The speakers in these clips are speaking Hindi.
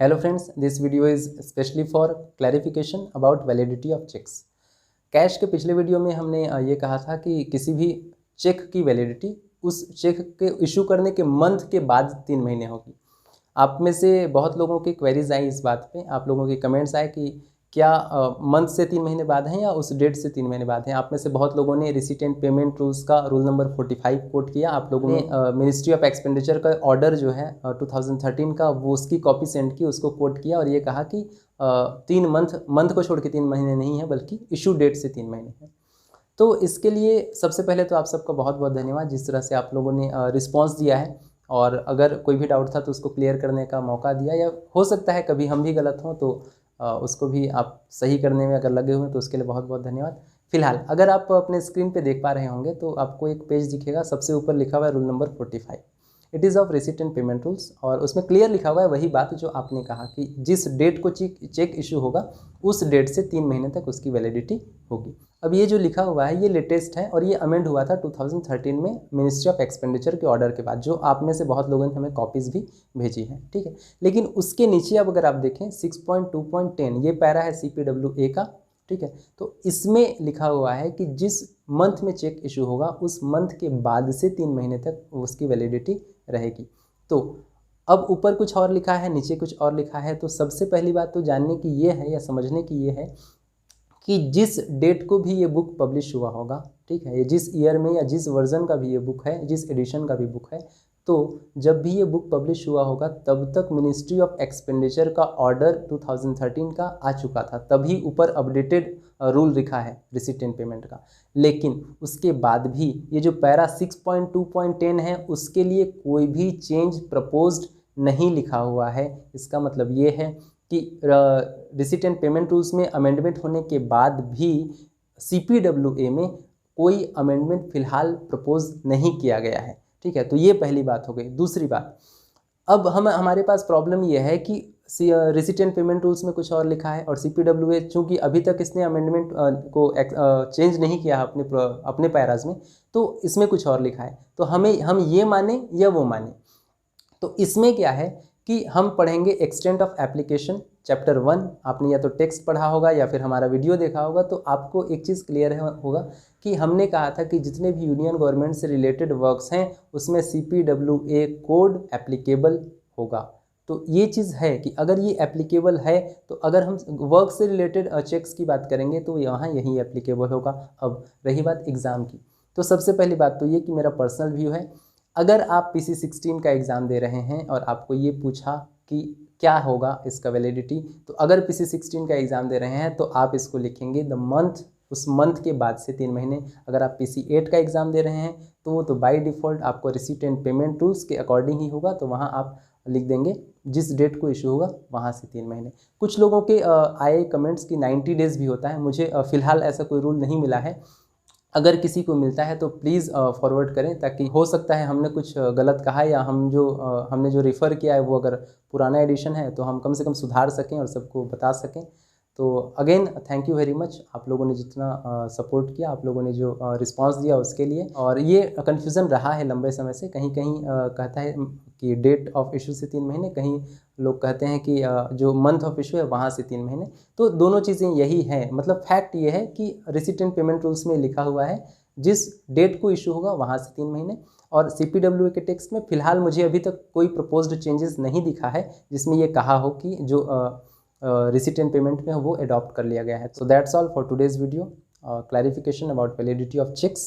Hello friends, this video is especially for clarification about validity of checks. Cash के पिछले वीडियो में हमने ये कहा था कि किसी भी चेक की वैलिडिटी उस चेक के इशू करने के मंथ के बाद 3 महीने होगी। आप में से बहुत लोगों की क्वेरीज आई इस बात पे, आप लोगों के कमेंट्स आए कि क्या मंथ से 3 महीने बाद हैं या उस डेट से 3 महीने बाद हैं। आप में से बहुत लोगों ने रिसीट एंड पेमेंट रूल्स का रूल नंबर 45 कोट किया। आप लोगों ने मिनिस्ट्री ऑफ एक्सपेंडिचर का ऑर्डर जो है 2013 का, वो उसकी कॉपी सेंड की, उसको कोट किया और ये कहा कि 3 मंथ को छोड़ के 3 महीने नहीं है बल्कि इशू डेट से 3 महीने हैं। तो इसके लिए सबसे पहले तो आप सबका बहुत बहुत धन्यवाद, जिस तरह से आप लोगों ने रिस्पॉन्स दिया है और अगर कोई भी डाउट था तो उसको क्लियर करने का मौका दिया, या हो सकता है कभी हम भी गलत हों तो उसको भी आप सही करने में अगर लगे हुए हैं तो उसके लिए बहुत बहुत धन्यवाद। फिलहाल अगर आप अपने स्क्रीन पे देख पा रहे होंगे तो आपको एक पेज दिखेगा, सबसे ऊपर लिखा हुआ है rule number 45, it is of receipt and payment rules, और उसमें क्लियर लिखा हुआ है वही बात जो आपने कहा कि जिस डेट को चेक इशू होगा उस डेट से 3 महीने तक उसकी वैलिडिटी होगी। अब ये जो लिखा हुआ है ये लेटेस्ट है और ये अमेंड हुआ था 2013 में मिनिस्ट्री ऑफ एक्सपेंडिचर के ऑर्डर के बाद, जो आप में से बहुत लोगों ने हमें कॉपीज़ भी भेजी हैं, ठीक है। लेकिन उसके नीचे अब अगर आप देखें 6.2.10 ये पैरा है CPWA का, ठीक है। तो इसमें लिखा हुआ है कि जिस मंथ में चेक इशू होगा उस मंथ के बाद से 3 महीने तक उसकी वैलिडिटी रहेगी। तो अब ऊपर कुछ और लिखा है, नीचे कुछ और लिखा है। तो सबसे पहली बात तो जानने की ये है या समझने की ये है कि जिस डेट को भी ये बुक पब्लिश हुआ होगा, ठीक है, ये जिस ईयर में या जिस वर्जन का भी ये बुक है, जिस एडिशन का भी बुक है, तो जब भी ये बुक पब्लिश हुआ होगा तब तक मिनिस्ट्री ऑफ एक्सपेंडिचर का ऑर्डर 2013 का आ चुका था, तभी ऊपर अपडेटेड रूल लिखा है रिसीट एंड पेमेंट का। लेकिन उसके बाद भी ये जो पैरा 6.2.10 है उसके लिए कोई भी चेंज प्रपोज्ड नहीं लिखा हुआ है। इसका मतलब ये है कि रिसीट एंड पेमेंट रूल्स में अमेंडमेंट होने के बाद भी CPWA में कोई अमेंडमेंट फिलहाल प्रपोज नहीं किया गया है, ठीक है। तो ये पहली बात हो गई। दूसरी बात, अब हमारे पास प्रॉब्लम ये है कि रिसीट एंड पेमेंट रूल्स में कुछ और लिखा है और CPWA चूँकि अभी तक इसने अमेंडमेंट को चेंज नहीं किया अपने पैराज में, तो इसमें कुछ और लिखा है। तो हम ये माने या वो माने, तो इसमें क्या है कि हम पढ़ेंगे एक्सटेंट ऑफ एप्लीकेशन चैप्टर 1। आपने या तो टेक्स्ट पढ़ा होगा या फिर हमारा वीडियो देखा होगा, तो आपको एक चीज़ क्लियर होगा कि हमने कहा था कि जितने भी यूनियन गवर्नमेंट से रिलेटेड वर्क्स हैं उसमें CPWA कोड एप्लीकेबल होगा। तो ये चीज़ है कि अगर ये एप्लीकेबल है तो अगर हम वर्क से रिलेटेड चेक्स की बात करेंगे तो यहाँ यही एप्लीकेबल होगा। अब रही बात एग्ज़ाम की, तो सबसे पहली बात तो ये कि मेरा पर्सनल व्यू है, अगर आप PC16 का एग्ज़ाम दे रहे हैं और आपको ये पूछा कि क्या होगा इसका वैलिडिटी, तो अगर PC16 का एग्ज़ाम दे रहे हैं तो आप इसको लिखेंगे द मंथ, उस मंथ के बाद से 3 महीने। अगर आप PC8 का एग्ज़ाम दे रहे हैं तो वो तो बाय डिफ़ॉल्ट आपको रिसीट एंड पेमेंट रूल्स के अकॉर्डिंग ही होगा, तो वहाँ आप लिख देंगे जिस डेट को इशू होगा वहाँ से 3 महीने। कुछ लोगों के आए कमेंट्स कि 90 डेज़ भी होता है, मुझे फ़िलहाल ऐसा कोई रूल नहीं मिला है। अगर किसी को मिलता है तो प्लीज़ फॉरवर्ड करें, ताकि हो सकता है हमने कुछ गलत कहा है या हमने जो रेफ़र किया है वो अगर पुराना एडिशन है तो हम कम से कम सुधार सकें और सबको बता सकें। तो again thank you very much, आप लोगों ने जितना सपोर्ट किया, आप लोगों ने जो रिस्पांस दिया उसके लिए। और ये कन्फ्यूज़न रहा है लंबे समय से, कहीं कहता है कि डेट ऑफ इशू से 3 महीने, कहीं लोग कहते हैं कि जो मंथ ऑफ इशू है वहाँ से 3 महीने। तो दोनों चीज़ें यही हैं, मतलब फैक्ट ये है कि रिसीट एंड पेमेंट रूल्स में लिखा हुआ है जिस डेट को इशू होगा वहाँ से 3 महीने, और CPWA के टेक्स्ट में फ़िलहाल मुझे अभी तक कोई प्रपोज्ड चेंजेस नहीं दिखा है जिसमें ये कहा हो कि जो रिसीट एंड पेमेंट में वो अडॉप्ट कर लिया गया है। So that's all for today's video, clarification about validity of checks.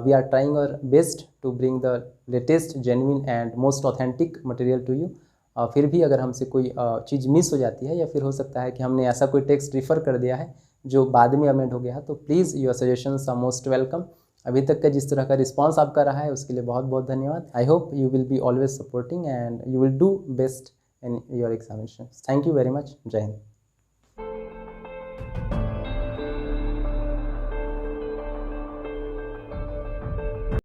We are trying our best to bring the latest, genuine and most authentic material to you. फिर भी अगर हमसे कोई चीज़ मिस हो जाती है या फिर हो सकता है कि हमने ऐसा कोई टेक्स्ट रिफ़र कर दिया है जो बाद में अमेंड हो गया है, तो please your suggestions are most welcome. अभी तक का जिस तरह का रिस्पांस आपका रहा है उसके लिए बहुत बहुत धन्यवाद। I hope you will be always supporting and you will do best in your examinations. Thank you very much. Jai Hind.